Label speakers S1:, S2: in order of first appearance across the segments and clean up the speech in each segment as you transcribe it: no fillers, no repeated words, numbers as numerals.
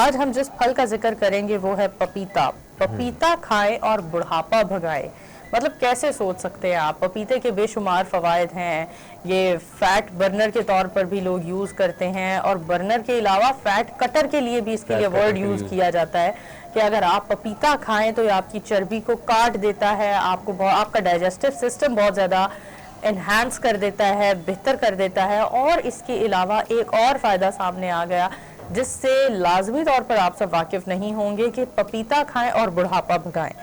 S1: آج ہم جس پھل کا ذکر کریں گے وہ ہے پپیتا. پپیتا کھائیں اور بڑھاپا بھگائیں. مطلب کیسے سوچ سکتے ہیں آپ؟ پپیتے کے بے شمار فوائد ہیں. یہ فیٹ برنر کے طور پر بھی لوگ یوز کرتے ہیں, اور برنر کے علاوہ فیٹ کٹر کے لیے بھی اس کے لیے ورڈ یوز کیا جاتا ہے کہ اگر آپ پپیتا کھائیں تو یہ آپ کی چربی کو کاٹ دیتا ہے, آپ کا ڈائجسٹو سسٹم بہت زیادہ انہانس کر دیتا ہے, بہتر کر دیتا ہے. اور اس کے علاوہ ایک اور فائدہ سامنے آ گیا جس سے لازمی طور پر آپ سب واقف نہیں ہوں گے, کہ پپیتا کھائیں اور بڑھاپا بھگائیں.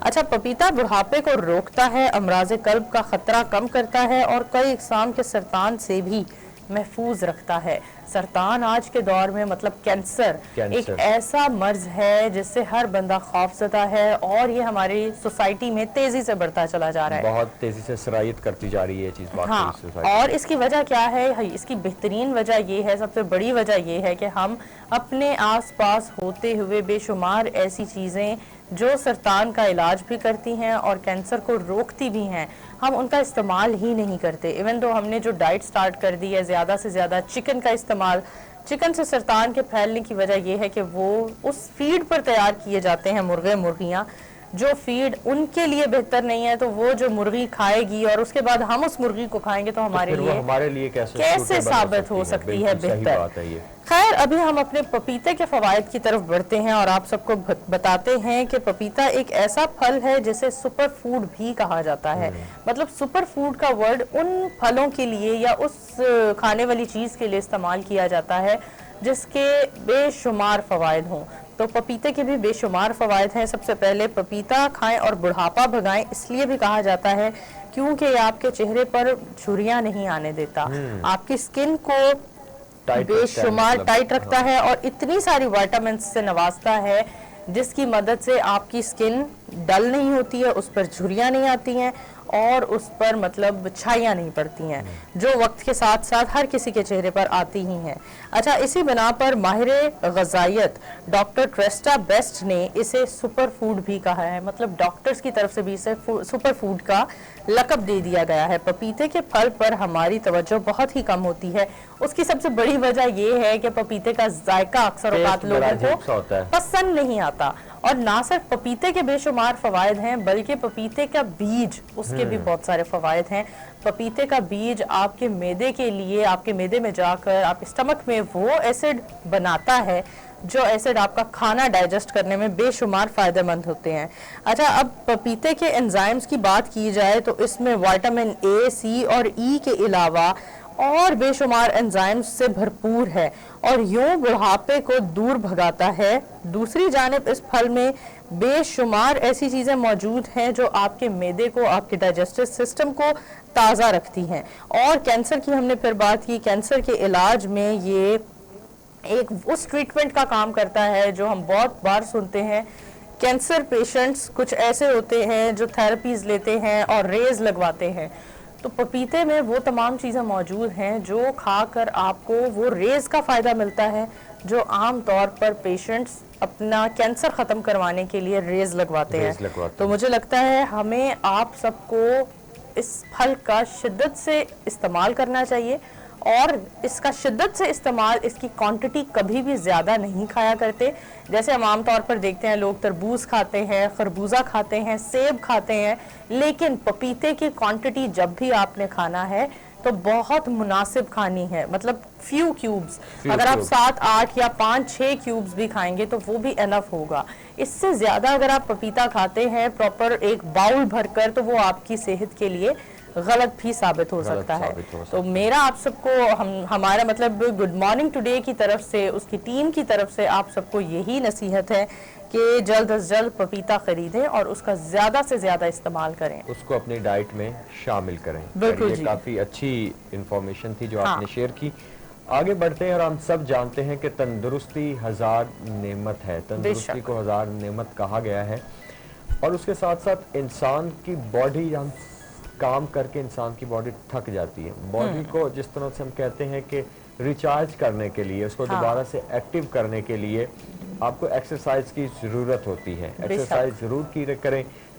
S1: اچھا, پپیتا بڑھاپے کو روکتا ہے, امراض قلب کا خطرہ کم کرتا ہے, اور کئی اقسام کے سرطان سے بھی محفوظ رکھتا ہے. سرطان آج کے دور میں مطلب کینسر ایک ایسا مرض ہے جس سے ہر بندہ خوف زدہ ہے, اور یہ ہماری سوسائٹی میں تیزی سے بڑھتا چلا جا رہا ہے,
S2: بہت تیزی سے سرایت کرتی جا رہی ہے یہ چیز.
S1: ہاں, اور اس کی وجہ کیا ہے؟ اس کی بہترین وجہ یہ ہے, سب سے بڑی وجہ یہ ہے کہ ہم اپنے آس پاس ہوتے ہوئے بے شمار ایسی چیزیں جو سرطان کا علاج بھی کرتی ہیں اور کینسر کو روکتی بھی ہیں, ہم ان کا استعمال ہی نہیں کرتے. ایون دو ہم نے جو ڈائٹ سٹارٹ کر دی ہے زیادہ سے زیادہ چکن کا استعمال, چکن سے سرطان کے پھیلنے کی وجہ یہ ہے کہ وہ اس فیڈ پر تیار کیے جاتے ہیں مرغے مرغیاں, جو فیڈ ان کے لیے بہتر نہیں ہے. تو وہ جو مرغی کھائے گی اور اس کے بعد ہم اس مرغی کو کھائیں گے تو ہمارے لیے کیسے ثابت ہو سکتی ہے بہتر؟ خیر, ابھی ہم اپنے پپیتے کے فوائد کی طرف بڑھتے ہیں اور آپ سب کو بتاتے ہیں کہ پپیتا ایک ایسا پھل ہے جسے سپر فوڈ بھی کہا جاتا ہے. مطلب سپر فوڈ کا ورڈ ان پھلوں کے لیے یا اس کھانے والی چیز کے لیے استعمال کیا جاتا ہے جس کے بے شمار فوائد ہوں. تو پپیتے کے بھی بے شمار فوائد ہیں. سب سے پہلے پپیتا کھائیں اور بڑھاپا بھگائیں اس لیے بھی کہا جاتا ہے کیونکہ یہ آپ کے چہرے پر جھریاں نہیں آنے دیتا, آپ کی سکن کو بے شمار ٹائٹ رکھتا ہے, اور اتنی ساری وائٹامنز سے نوازتا ہے جس کی مدد سے آپ کی سکن ڈل نہیں ہوتی ہے, اس پر جھریاں نہیں آتی ہیں, اور اس پر مطلب چھائیاں نہیں پڑتی ہیں, جو وقت کے ساتھ ساتھ ہر کسی کے چہرے پر آتی ہی ہیں. اچھا, اسی بنا پر ماہر غذائیت ڈاکٹر ٹریسٹا بیسٹ نے اسے سپر فوڈ بھی کہا ہے. مطلب ڈاکٹرز کی طرف سے بھی اسے سپر فوڈ کا لقب دے دیا گیا ہے. پپیتے کے پھل پر ہماری توجہ بہت ہی کم ہوتی ہے. اس کی سب سے بڑی وجہ یہ ہے کہ پپیتے کا ذائقہ اکثر اوقات لوگوں کو پسند نہیں آتا, اور نہ صرف پپیتے کے بے شمار فوائد ہیں بلکہ پپیتے کا بیج, اس کے بھی بہت سارے فوائد ہیں. پپیتے کا بیج آپ کے معدے کے لیے, آپ کے معدے میں جا کر آپ کے اسٹمک میں وہ ایسڈ بناتا ہے جو ایسڈ آپ کا کھانا ڈائجسٹ کرنے میں بے شمار فائدہ مند ہوتے ہیں. اچھا, اب پپیتے کے انزائمز کی بات کی جائے تو اس میں وائٹامن اے, سی اور ای کے علاوہ اور بے شمار انزائمز سے بھرپور ہے, اور یوں بڑھاپے کو دور بھگاتا ہے. دوسری جانب اس پھل میں بے شمار ایسی چیزیں موجود ہیں جو آپ کے معدے کو, آپ کے ڈائجسٹو سسٹم کو تازہ رکھتی ہیں. اور کینسر کی ہم نے پھر بات کی, کینسر کے علاج میں یہ ایک اس ٹریٹمنٹ کا کام کرتا ہے جو ہم بہت بار سنتے ہیں. کینسر پیشنٹس کچھ ایسے ہوتے ہیں جو تھراپیز لیتے ہیں اور ریز لگواتے ہیں, تو پپیتے میں وہ تمام چیزیں موجود ہیں جو کھا کر آپ کو وہ ریز کا فائدہ ملتا ہے جو عام طور پر پیشنٹس اپنا کینسر ختم کروانے کے لیے ریز لگواتے ہیں. تو مجھے لگتا ہے ہمیں آپ سب کو اس پھل کا شدت سے استعمال کرنا چاہیے, اور اس کا شدت سے استعمال, اس کی کوانٹٹی کبھی بھی زیادہ نہیں کھایا کرتے. جیسے ہم عام طور پر دیکھتے ہیں لوگ تربوز کھاتے ہیں, خربوزہ کھاتے ہیں, سیب کھاتے ہیں, لیکن پپیتے کی کوانٹٹی جب بھی آپ نے کھانا ہے تو بہت مناسب کھانی ہے. مطلب فیو کیوبز, اگر آپ 7, 8 یا 5, 6 کیوبز بھی کھائیں گے تو وہ بھی انف ہوگا. اس سے زیادہ اگر آپ پپیتا کھاتے ہیں پراپر ایک باؤل بھر کر تو وہ آپ کی صحت کے لیے غلط بھی ثابت ہو سکتا ہے. تو میرا آپ سب کو ہمارا مطلب گڈ مارننگ ٹوڈے کی طرف سے, اس کی ٹیم کی طرف سے آپ سب کو یہی نصیحت ہے کہ جلد از جلد پپیتا خریدیں اور اس کا زیادہ سے زیادہ استعمال کریں,
S2: اس کو اپنی ڈائٹ میں شامل کریں.
S1: بالکل
S2: یہ کافی اچھی انفارمیشن تھی جو آپ نے شیئر کی. آگے بڑھتے ہیں, اور ہم سب جانتے ہیں کہ تندرستی ہزار نعمت ہے, تندرستی کو ہزار نعمت کہا گیا ہے, اور اس کے ساتھ ساتھ انسان کی باڈی, ہم کام کر کے انسان کی باڈی تھک جاتی ہے. باڈی کو جس طرح سے ہم کہتے ہیں کہ ریچارج کرنے کے لیے, اس کو دوبارہ سے ایکٹیو کرنے کے لیے آپ کو ایکسرسائز کی ضرورت ہوتی ہے. ایکسرسائز ضرور کریں,